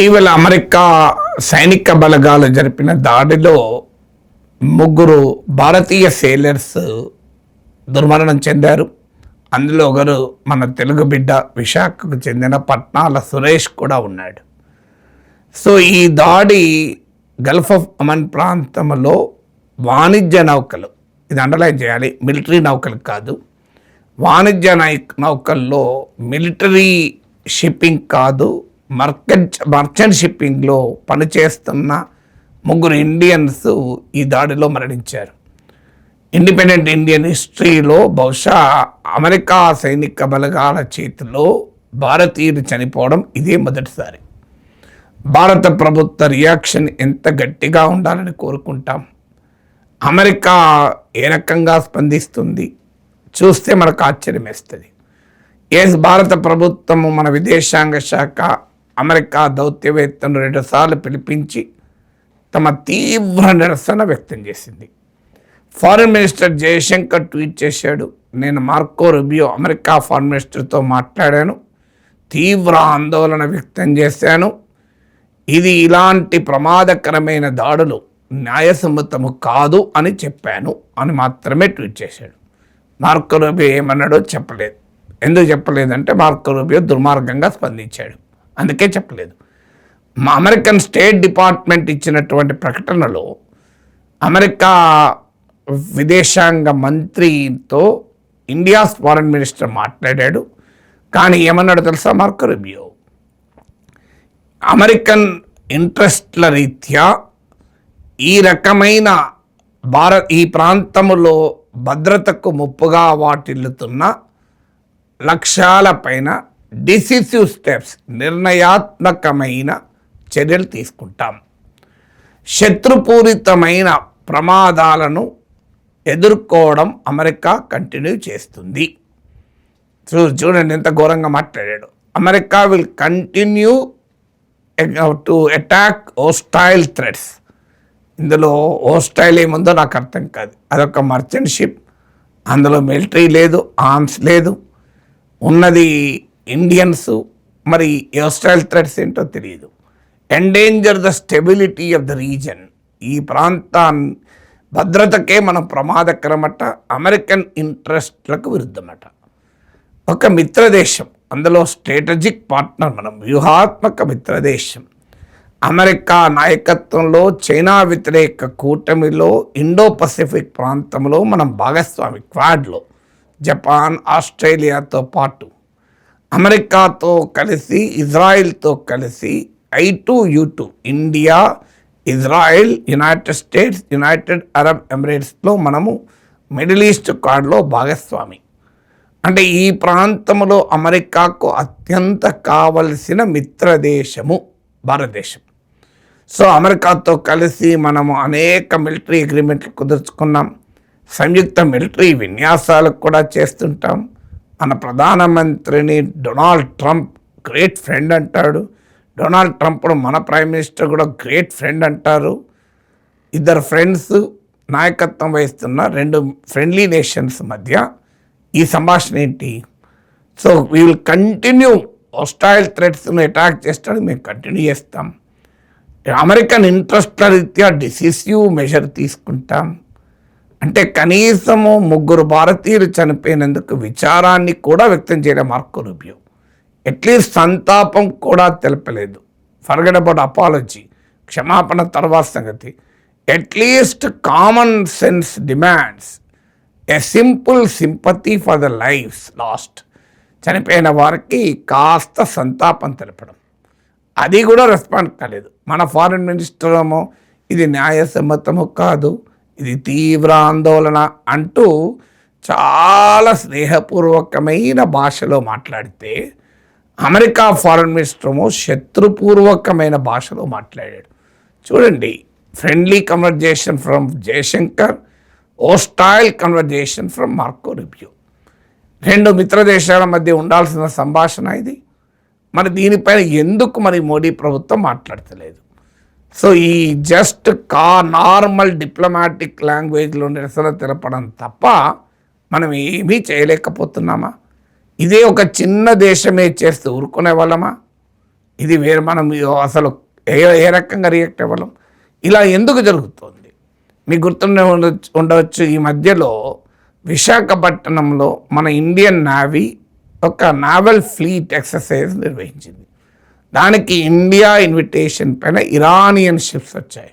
ఇటీవల అమెరికా సైనిక బలగాలు జరిపిన దాడిలో ముగ్గురు భారతీయ సేలర్స్ దుర్మరణం చెందారు. అందులో ఒకరు మన తెలుగు బిడ్డ విశాఖకు చెందిన పట్నాల సురేష్ కూడా ఉన్నాడు. సో ఈ దాడి గల్ఫ్ ఆఫ్ అమన్ ప్రాంతంలో వాణిజ్య నౌకలు, ఇది అండర్లైన్ చేయాలి, మిలిటరీ నౌకలు కాదు, వాణిజ్య నౌకల్లో మిలిటరీ షిప్పింగ్ కాదు, మర్చెంట్ షిప్పింగ్లో పనిచేస్తున్న ముగ్గురు ఇండియన్స్ ఈ దాడిలో మరణించారు. ఇండిపెండెంట్ ఇండియన్ హిస్టరీలో బహుశా అమెరికా సైనిక బలగాల చేతిలో భారతీయులు చనిపోవడం ఇదే మొదటిసారి. భారత ప్రభుత్వ రియాక్షన్ ఎంత గట్టిగా ఉండాలని కోరుకుంటాం. అమెరికా ఏ రకంగా స్పందిస్తుంది చూస్తే మనకు ఆశ్చర్యం వేస్తుంది. భారత ప్రభుత్వము, మన విదేశాంగ శాఖ అమెరికా దౌత్యవేత్తను 2 సార్లు పిలిపించి తమ తీవ్ర నిరసన వ్యక్తం చేసింది. ఫారిన్ మినిస్టర్ జయశంకర్ ట్వీట్ చేశాడు, నేను మార్కో రూబియో అమెరికా ఫారిన్ మినిస్టర్తో మాట్లాడాను, తీవ్ర ఆందోళన వ్యక్తం చేశాను, ఇది ఇలాంటి ప్రమాదకరమైన దాడులు న్యాయసమ్మతము కాదు అని చెప్పాను అని మాత్రమే ట్వీట్ చేశాడు. మార్కో రూబియో ఏమన్నాడో చెప్పలేదు. ఎందుకు చెప్పలేదంటే మార్కో రూబియో దుర్మార్గంగా స్పందించాడు, అందుకే చెప్పలేదు. మా అమెరికన్ స్టేట్ డిపార్ట్మెంట్ ఇచ్చినటువంటి ప్రకటనలో అమెరికా విదేశాంగ మంత్రితో ఇండియాస్ ఫారెన్ మినిస్టర్ మాట్లాడాడు. కానీ ఏమన్నాడు తెలుసా మార్కో రూబియో, అమెరికన్ ఇంట్రెస్ట్ల రీత్యా ఈ రకమైన ఈ ప్రాంతంలో భద్రతకు ముప్పుగా వాటిల్లుతున్న లక్ష్యాల పైన డిసిసివ్ స్టెప్స్, నిర్ణయాత్మకమైన చర్యలు తీసుకుంటాం, శత్రుపూరితమైన ప్రమాదాలను ఎదుర్కోవడం అమెరికా కంటిన్యూ చేస్తుంది. చూడండి ఎంత ఘోరంగా మాట్లాడాడు. America will continue to attack hostile threats. ఇందులో హోస్టైల్ ఏముందో నాకు అర్థం కాదు. అదొక మర్చెంట్ షిప్, అందులో మిలిటరీ లేదు, ఆర్మ్స్ లేదు, ఉన్నది ఇండియన్స్. మరి హోస్టైల్ థ్రెట్స్ ఏంటో తెలియదు. Endanger the stability of the reason, ఈ ప్రాంతాన్ని భద్రతకే మనం ప్రమాదకరమట, అమెరికన్ ఇంట్రెస్ట్లకు విరుద్ధమట. ఒక మిత్రదేశం, అందులో స్ట్రాటజిక్ పార్ట్నర్, మనం వ్యూహాత్మక మిత్రదేశం, అమెరికా నాయకత్వంలో చైనా వ్యతిరేక కూటమిలో ఇండో పసిఫిక్ ప్రాంతంలో మనం భాగస్వామి, క్వాడ్లో జపాన్, ఆస్ట్రేలియాతో పాటు అమెరికాతో కలిసి, ఇజ్రాయిల్తో కలిసి I2U2 India, Israel, United States, United Arab ఎమిరేట్స్లో మనము మిడిల్ ఈస్ట్ క్వాడ్లో భాగస్వామి. అంటే ఈ ప్రాంతంలో అమెరికాకు అత్యంత కావలసిన మిత్రదేశము భారతదేశం. సో అమెరికాతో కలిసి మనము అనేక మిలిటరీ అగ్రిమెంట్లు కుదుర్చుకున్నాం, సంయుక్త మిలిటరీ విన్యాసాలకు కూడా చేస్తుంటాం. మన ప్రధానమంత్రిని డొనాల్డ్ ట్రంప్ గ్రేట్ ఫ్రెండ్ అంటాడు, డొనాల్డ్ ట్రంప్ మన ప్రైమ్ మినిస్టర్ కూడా గ్రేట్ ఫ్రెండ్ అంటారు. ఇద్దరు ఫ్రెండ్స్ నాయకత్వం వహిస్తున్న 2 ఫ్రెండ్లీ నేషన్స్ మధ్య ఈ సంభాషణ ఏంటి? So we will continue hostile థ్రెట్స్ను అటాక్ చేస్తానికి మేము కంటిన్యూ చేస్తాం, అమెరికన్ ఇంట్రెస్ట్ల రీత్యా డిసిసివ్ మెజర్ తీసుకుంటాం. అంటే కనీసము 3 భారతీయులు చనిపోయినందుకు విచారాన్ని కూడా వ్యక్తం చేయడం మార్కో రూబియో. అట్లీస్ట్ సంతాపం కూడా తెలపలేదు. ఫర్గెట్ అబౌట్ అపాలజీ, క్షమాపణ తర్వాత సంగతి. At least common sense demands a simple sympathy for the lives lost, చనిపోయిన వారికి కాస్త సంతాపం తెలపడం, అది కూడా రెస్పాండ్ కాలేదు. మన ఫారిన్ మినిస్టర్ ఏమో ఇది న్యాయసమ్మతము కాదు, ఇది తీవ్ర ఆందోళన అంటూ చాలా స్నేహపూర్వకమైన భాషలో మాట్లాడితే, అమెరికా ఫారిన్ మినిస్టర్ ఏమో శత్రుపూర్వకమైన భాషలో మాట్లాడాడు. చూడండి, friendly conversation from Jaishankar, hostile conversation from Marco Rubio. 2 మిత్ర దేశాల మధ్య ఉండాల్సిన సంభాషణ ఇది. మరి దీనిపైన ఎందుకు మరి మోడీ ప్రభుత్వం మాట్లాడతలేదు? సో ఈ జస్ట్ నార్మల్ డిప్లొమాటిక్ లాంగ్వేజ్లో నిరసన తెలపడం తప్ప మనం ఏమీ చేయలేకపోతున్నామా? ఇదే ఒక చిన్న దేశమే చేస్తే ఊరుకునే వాళ్ళమా? ఇది వేరే మనం అసలు ఏ రకంగా రియాక్ట్ అవ్వడం, ఇలా ఎందుకు జరుగుతుంది? మీకు గుర్తుండే ఉండవచ్చు, ఈ మధ్యలో విశాఖపట్నంలో మన ఇండియన్ నేవీ ఒక నావల్ ఫ్లీట్ ఎక్సర్సైజ్ నిర్వహించింది. దానికి ఇండియా ఇన్విటేషన్ పైన ఇరానియన్ షిప్స్ వచ్చాయి.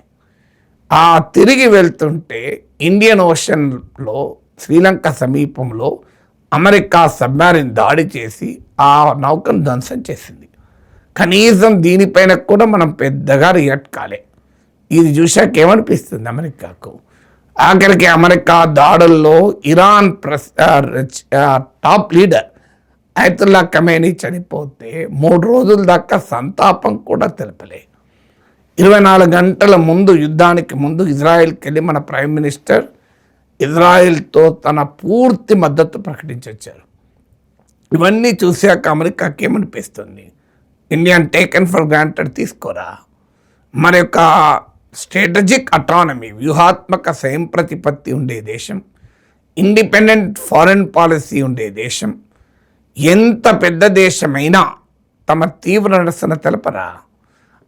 ఆ తిరిగి వెళ్తుంటే ఇండియన్ ఓషన్లో శ్రీలంక సమీపంలో అమెరికా సబ్మెరైన్ దాడి చేసి ఆ నౌకను ధ్వంసం చేసింది. కనీసం దీనిపైన కూడా మనం పెద్దగా రియాక్ట్ కాలే. ఇది చూశాక ఏమనిపిస్తుంది అమెరికాకు? ఆఖరికి అమెరికా దాడుల్లో Iran top leader Ayatollah Khamenei చనిపోతే 3 రోజుల దాకా సంతాపం కూడా తెలపలే. 24 గంటల ముందు, యుద్ధానికి ముందు ఇజ్రాయెల్కి వెళ్ళి మన ప్రైమ్ మినిస్టర్ ఇజ్రాయెల్తో తన పూర్తి మద్దతు ప్రకటించొచ్చారు. ఇవన్నీ చూశాక అమెరికాకి ఏమనిపిస్తుంది? ఇండియన్ టేకెన్ ఫర్ గ్రాంటెడ్ తీసుకోరా? మరి యొక్క స్ట్రాటజిక్ అటానమీ, వ్యూహాత్మక స్వయం ప్రతిపత్తి ఉండే దేశం, ఇండిపెండెంట్ ఫారెన్ పాలసీ ఉండే దేశం, ఎంత పెద్ద దేశమైనా తమ తీవ్ర నిరసన తెలపరా?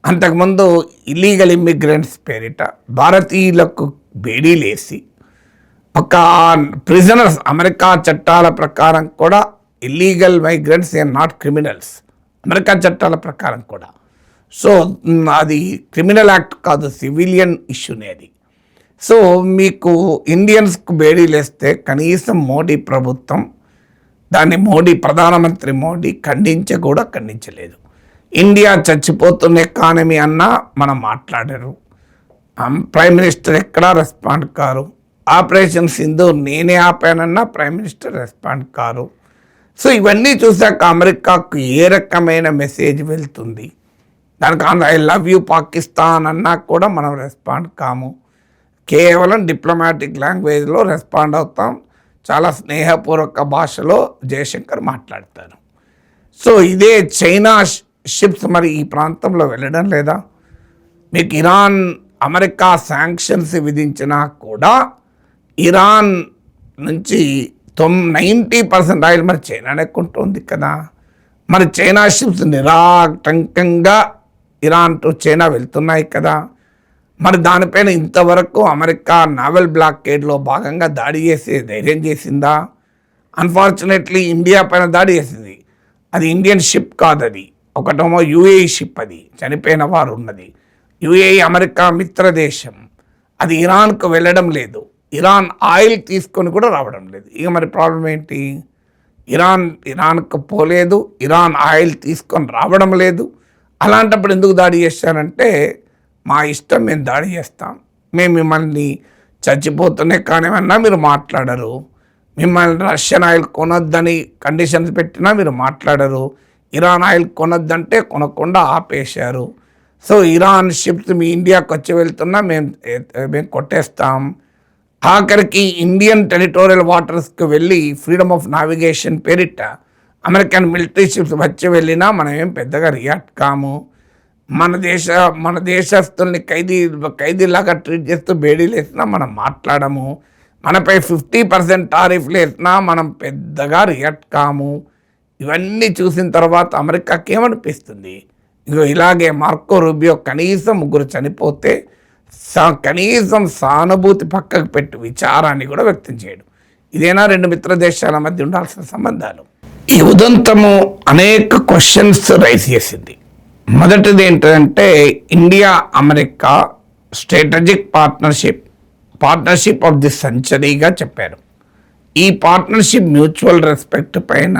అంతకుముందు ఇల్లీగల్ ఇమ్మిగ్రెంట్స్ పేరిట భారతీయులకు బేడీలేసి ఒక ప్రిజనర్స్, అమెరికా చట్టాల ప్రకారం కూడా illegal migrants are not criminals, America చట్టాల ప్రకారం కూడా. సో అది క్రిమినల్ యాక్ట్ కాదు, సివిలియన్ ఇష్యూనే అది. సో మీకు ఇండియన్స్కు బేడీలేస్తే కనీసం మోడీ ప్రభుత్వం దాన్ని, ప్రధానమంత్రి మోడీ ఖండించలేదు. ఇండియా చచ్చిపోతున్న ఎకానమీ అన్నా మనం మాట్లాడారు. ప్రైమ్ మినిస్టర్ ఎక్కడా రెస్పాండ్ కారు. ఆపరేషన్ సింధూర్ నేనే ఆపానన్నా ప్రైమ్ మినిస్టర్ రెస్పాండ్ కారు. సో ఇవన్నీ చూశాక అమెరికాకు ఏ రకమైన మెసేజ్ వెళ్తుంది? దానికి ఐ లవ్ యూ పాకిస్తాన్ అన్నా కూడా మనం రెస్పాండ్ కాము. కేవలం డిప్లొమాటిక్ లాంగ్వేజ్లో రెస్పాండ్ అవుతాం. చాలా స్నేహపూర్వక భాషలో జయశంకర్ మాట్లాడతారు. సో ఇదే చైనా షిప్స్ మరి ఈ ప్రాంతంలో వెళ్ళడం లేదా? మీకు ఇరాన్, అమెరికా శాంక్షన్స్ విధించినా కూడా ఇరాన్ నుంచి 90% ఆయిల్ మరి చైనానే కొంటుంది కదా. మరి చైనా షిప్స్ నిరాటంకంగా ఇరాన్ టు చైనా వెళ్తున్నాయి కదా. మరి దానిపైన ఇంతవరకు అమెరికా నావల్ బ్లాకేడ్లో భాగంగా దాడి చేసే ధైర్యం చేసిందా? అన్ఫార్చునేట్లీ ఇండియా పైన దాడి చేసింది. అది ఇండియన్ షిప్ కాదు, అది ఒకటేమో యుఏఈ షిప్, అది చనిపోయిన వారు ఉన్నది. యుఏఈ అమెరికా మిత్ర దేశం, అది ఇరాన్కు వెళ్ళడం లేదు. ఇరాన్ ఆయిల్ తీసుకొని కూడా రావడం లేదు. ఇక మరి ప్రాబ్లం ఏంటి? ఇరాన్కు పోలేదు, ఇరాన్ ఆయిల్ తీసుకొని రావడం లేదు. అలాంటప్పుడు ఎందుకు దాడి చేశారంటే, మా ఇష్టం, మేము దాడి చేస్తాం, మేము మిమ్మల్ని చచ్చిపోతూనే కానివన్నా మీరు మాట్లాడరు, మిమ్మల్ని రష్యన్ ఆయిల్ కొనొద్దని కండిషన్స్ పెట్టినా మీరు మాట్లాడరు, ఇరాన్ ఆయిల్ కొనొద్దంటే కొనకుండా ఆపేశారు. సో ఇరాన్ షిప్స్ మీ ఇండియాకి వచ్చి వెళ్తున్నా మేము కొట్టేస్తాం. ఆఖరికి ఇండియన్ టెరిటోరియల్ వాటర్స్కి వెళ్ళి ఫ్రీడమ్ ఆఫ్ నావిగేషన్ పేరిట అమెరికన్ మిలిటరీ షిప్స్ వచ్చి వెళ్ళినా మనం ఏం పెద్దగా రియాక్ట్ కాము. మన దేశస్తుల్ని ఖైదీలాగా ట్రీట్ చేస్తూ బేడీలు వేసినా మనం మాట్లాడము. మనపై 50% టారిఫ్లు వేసినా మనం పెద్దగా రియాక్ట్ కాము. ఇవన్నీ చూసిన తర్వాత అమెరికాకి ఏమనిపిస్తుంది? ఇలాగే మార్కో రూబియో కనీసం 3 చనిపోతే కనీసం సానుభూతి పక్కకు పెట్టి విచారాన్ని కూడా వ్యక్తం చేయడు. ఇదేనా 2 మిత్ర దేశాల మధ్య ఉండాల్సిన సంబంధాలు? ఈ ఉదంతము అనేక క్వశ్చన్స్ రైజ్ చేసింది. మొదటిది ఏంటంటే, India America strategic partnership of the సెంచరీగా చెప్పారు. ఈ పార్ట్నర్షిప్ మ్యూచువల్ రెస్పెక్ట్ పైన,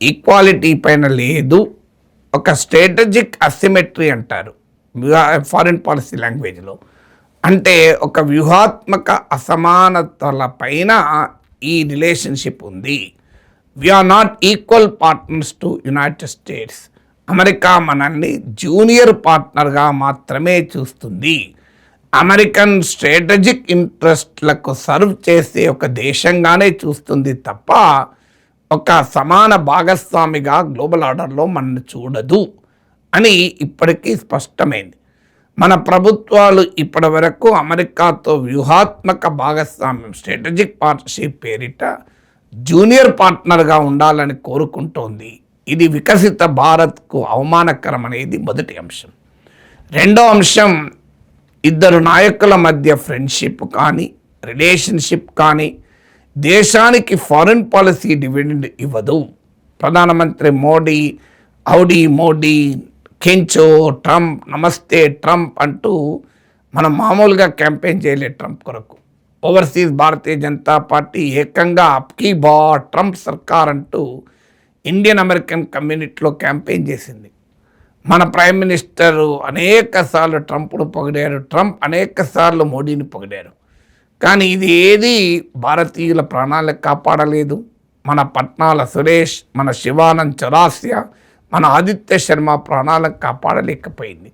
ఈక్వాలిటీ పైన లేదు, ఒక స్ట్రాటజిక్ అసిమెట్రీ అంటారు ఫారిన్ పాలసీ లాంగ్వేజ్లో. అంటే ఒక వ్యూహాత్మక అసమానతల పైన ఈ రిలేషన్షిప్ ఉంది. We are not equal partners to United States. America మనల్ని జూనియర్ పార్ట్నర్గా మాత్రమే చూస్తుంది. అమెరికన్ స్ట్రాటజిక్ ఇంట్రెస్ట్లకు సర్వ్ చేసే ఒక దేశంగానే చూస్తుంది తప్ప ఒక సమాన భాగస్వామిగా గ్లోబల్ ఆర్డర్లో మనల్ని చూడదు అని ఇప్పటికీ స్పష్టమైంది. మన ప్రభుత్వాలు ఇప్పటి వరకు అమెరికాతో వ్యూహాత్మక భాగస్వామ్యం, స్ట్రాటజిక్ పార్ట్నర్షిప్ పేరిట జూనియర్ పార్ట్నర్గా ఉండాలని కోరుకుంటోంది. ఇది వికసిత భారత్కు అవమానకరం అనేది మొదటి అంశం. రెండో అంశం, ఇద్దరు నాయకుల మధ్య ఫ్రెండ్షిప్ కానీ రిలేషన్షిప్ కానీ దేశానికి ఫారిన్ పాలసీ డివిడెండ్ ఇవ్వదు. ప్రధానమంత్రి మోడీ హౌడీ మోడీ, కెంచో ట్రంప్, నమస్తే ట్రంప్ అంటూ మనం మామూలుగా క్యాంపెయిన్ చేయలేదు ట్రంప్ కొరకు. ఓవర్సీస్ భారతీయ జనతా పార్టీ ఏకంగా అప్కీ బార్ ట్రంప్ సర్కార్ అంటూ ఇండియన్ అమెరికన్ కమ్యూనిటీలో క్యాంపెయిన్ చేసింది. మన ప్రైమ్ మినిస్టర్ అనేక సార్లు ట్రంప్ను పొగిడారు, ట్రంప్ అనేక సార్లు మోడీని పొగిడారు. కానీ ఇది ఏది భారతీయుల ప్రాణాలకు కాపాడలేదు. మన పట్నాల సురేష్, మన శివానంద్ చౌరాసియా, మన ఆదిత్య శర్మ ప్రాణాలకు కాపాడలేకపోయింది.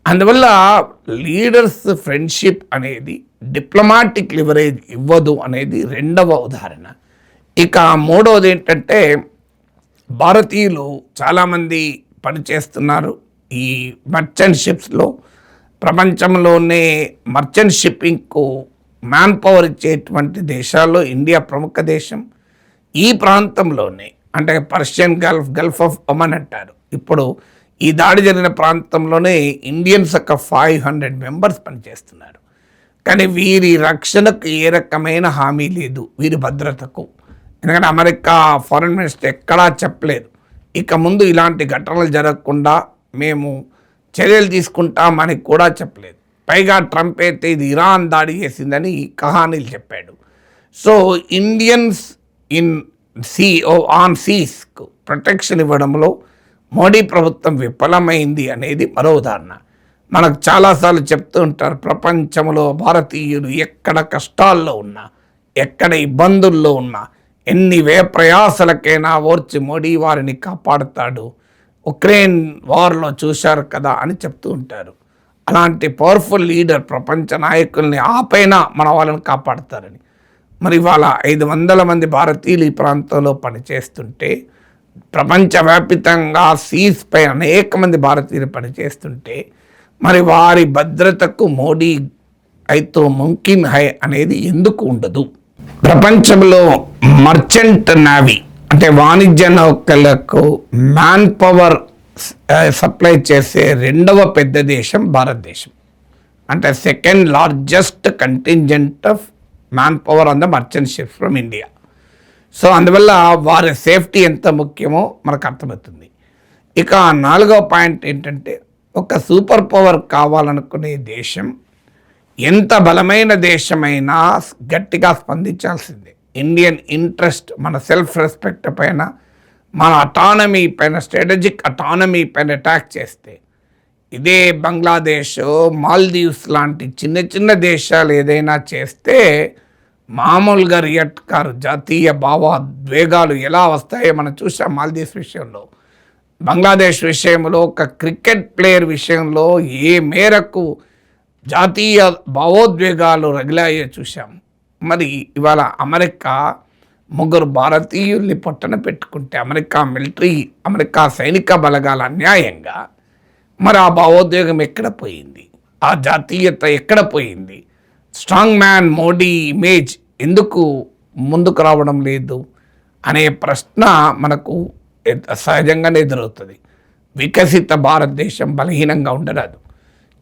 అందువల్ల లీడర్స్ ఫ్రెండ్షిప్ అనేది డిప్లొమాటిక్ లివరేజ్ ఇవ్వదు అనేది రెండవ ఉదాహరణ. ఇక మూడవది ఏంటంటే, భారతీయులు చాలామంది పనిచేస్తున్నారు ఈ మర్చెంట్ షిప్స్లో. ప్రపంచంలోనే మర్చెంట్ షిప్పింగ్కు మ్యాన్ పవర్ ఇచ్చేటువంటి దేశాల్లో ఇండియా ప్రముఖ దేశం. ఈ ప్రాంతంలోనే అంటే పర్షియన్ గల్ఫ్ ఆఫ్ ఒమన్ అంటారు. ఇప్పుడు ఈ దాడి జరిగిన ప్రాంతంలోనే ఇండియన్స్ ఒక 500 మెంబర్స్ పనిచేస్తున్నారు. కానీ వీరి రక్షణకు ఏ రకమైన హామీ లేదు, వీరి భద్రతకు. ఎందుకంటే అమెరికా ఫారెన్ మినిస్టర్ ఎక్కడా చెప్పలేదు ఇక ముందు ఇలాంటి ఘటనలు జరగకుండా మేము చర్యలు తీసుకుంటామని కూడా చెప్పలేదు. పైగా ట్రంప్ అయితే ఇది ఇరాన్ దాడి చేసిందని కహానీలు చెప్పాడు. సో ఇండియన్స్ ఇన్ ఆన్ సీస్కు ప్రొటెక్షన్ ఇవ్వడంలో మోడీ ప్రభుత్వం విఫలమైంది అనేది మరో ఉదాహరణ. మనకు చాలాసార్లు చెప్తూ ఉంటారు, ప్రపంచంలో భారతీయులు ఎక్కడ కష్టాల్లో ఉన్నా, ఎక్కడ ఇబ్బందుల్లో ఉన్నా, ఎన్ని ప్రయాసలకైనా ఓర్చి మోడీ వారిని కాపాడుతాడు. ఉక్రెయిన్ వార్లో చూశారు కదా అని చెప్తూ ఉంటారు. అలాంటి పవర్ఫుల్ లీడర్ ప్రపంచ నాయకుల్ని ఆపైనా మన వాళ్ళని కాపాడతారని. మరి ఇవాళ 500 మంది భారతీయులు ఈ ప్రాంతంలో పనిచేస్తుంటే, ప్రపంచవ్యాప్తంగా సీస్ పై అనేక మంది భారతీయులు పనిచేస్తుంటే, మరి వారి భద్రతకు మోడీ అయితే ముంకిన్ హై అనేది ఎందుకు ఉండదు? ప్రపంచంలో మర్చెంట్ నేవీ అంటే వాణిజ్య నౌకలకు మ్యాన్ పవర్ సప్లై చేసే రెండవ పెద్ద దేశం భారతదేశం. అంటే second largest contingent of man power on the merchant ships from India. So అందువల్ల వారి సేఫ్టీ ఎంత ముఖ్యమో మనకు అర్థమవుతుంది. ఇక 4వ పాయింట్ ఏంటంటే, ఒక సూపర్ పవర్ కావాలనుకునే దేశం ఎంత బలమైన దేశమైనా గట్టిగా స్పందించాల్సిందే. ఇండియన్ ఇంట్రెస్ట్, మన సెల్ఫ్ రెస్పెక్ట్ పైన, మన అటానమీ పైన, స్ట్రాటజిక్ అటానమీ పైన అటాక్ చేస్తే, ఇదే బంగ్లాదేశ్, మాల్దీవ్స్ లాంటి చిన్న చిన్న దేశాలు ఏదైనా చేస్తే మామూలుగా రియాక్ట్ కారు. జాతీయ భావోద్వేగాలు ఎలా వస్తాయో మనం చూసాం మాల్దీవ్స్ విషయంలో. బంగ్లాదేశ్ విషయంలో ఒక క్రికెట్ ప్లేయర్ విషయంలో ఏ మేరకు జాతీయ భావోద్వేగాలు రగిలాయో చూసాం. మరి ఇవాళ అమెరికా 3 భారతీయుల్ని పొట్టన పెట్టుకుంటే, అమెరికా మిలిటరీ, అమెరికా సైనిక బలగాల అన్యాయంగా, మరి ఆ భావోద్వేగం ఎక్కడ పోయింది? ఆ జాతీయత ఎక్కడ పోయింది? స్ట్రాంగ్ మ్యాన్ మోడీ ఇమేజ్ ఎందుకు ముందుకు రావడం లేదు అనే ప్రశ్న మనకు సహజంగానే ఎదురవుతుంది. వికసిత భారతదేశం బలహీనంగా ఉండరాదు.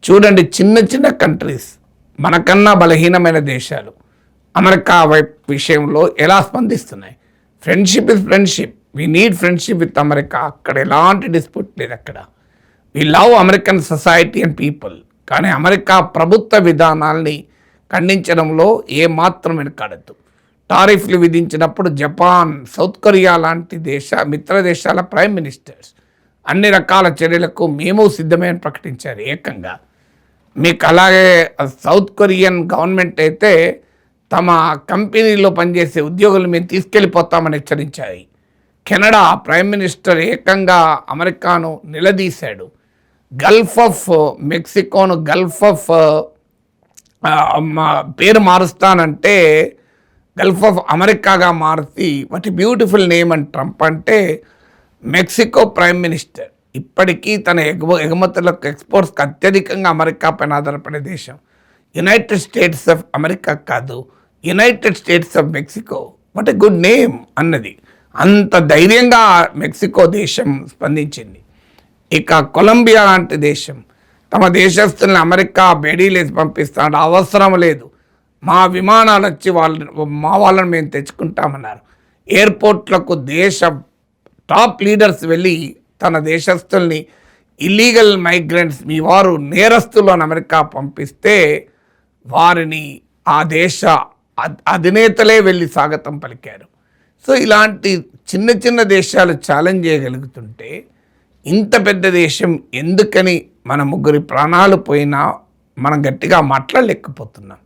చూడండి, చిన్న చిన్న కంట్రీస్, మనకన్నా బలహీనమైన దేశాలు అమెరికా విషయంలో ఎలా స్పందిస్తున్నాయి. Friendship is friendship, we need friendship with America. అక్కడ ఎలాంటి డిస్ప్యూట్ లేదు. అక్కడ we love American society and people. కానీ అమెరికా ప్రభుత్వ విధానాల్ని ఖండించడంలో ఏమాత్రం వెనకాడద్దు. టారిఫ్లు విధించినప్పుడు జపాన్, సౌత్ కొరియా లాంటి మిత్ర దేశాల ప్రైమ్ మినిస్టర్స్ అన్ని రకాల చర్యలకు మేము సిద్ధమని ప్రకటించారు ఏకంగా. మీకు అలాగే సౌత్ కొరియన్ గవర్నమెంట్ అయితే తమ కంపెనీలో పనిచేసే ఉద్యోగులు మేము తీసుకెళ్ళిపోతామని హెచ్చరించాయి. కెనడా ప్రైమ్ మినిస్టర్ ఏకంగా అమెరికాను నిలదీశాడు. గల్ఫ్ ఆఫ్ మెక్సికోను గల్ఫ్ ఆఫ్ పేరు మారుస్తానంటే గల్ఫ్ ఆఫ్ అమెరికాగా మార్చి వాటి బ్యూటిఫుల్ నేమ్ అని ట్రంప్ అంటే, మెక్సికో ప్రైమ్ మినిస్టర్ ఇప్పటికీ తన ఎగుమతులకు ఎక్స్పోర్ట్స్కి అత్యధికంగా అమెరికా పైన ఆధారపడే దేశం. యునైటెడ్ స్టేట్స్ ఆఫ్ అమెరికా కాదు, United states of Mexico. What a good name అన్నది. అంత ధైర్యంగా మెక్సికో దేశం స్పందించింది. ఇక కొలంబియా లాంటి దేశం తమ దేశస్తుల్ని అమెరికా బేడీలేసి పంపిస్తాడు, అవసరం లేదు, మా విమానాలు వచ్చి మా వాళ్ళని మేము తెచ్చుకుంటామన్నారు. ఎయిర్పోర్ట్లకు దేశ టాప్ లీడర్స్ వెళ్ళి తన దేశస్తుల్ని ఇల్లీగల్ మైగ్రెంట్స్, మీ వారు నేరస్తులు అని అమెరికా పంపిస్తే వారిని ఆ దేశ అధినేతలే వెళ్ళి స్వాగతం పలికారు. సో ఇలాంటి చిన్న చిన్న దేశాలు ఛాలెంజ్ చేయగలుగుతుంటే ఇంత పెద్ద దేశం ఎందుకని మన ముగ్గురి ప్రాణాలు పోయినా మనం గట్టిగా మాట్లాడలేకపోతున్నాం.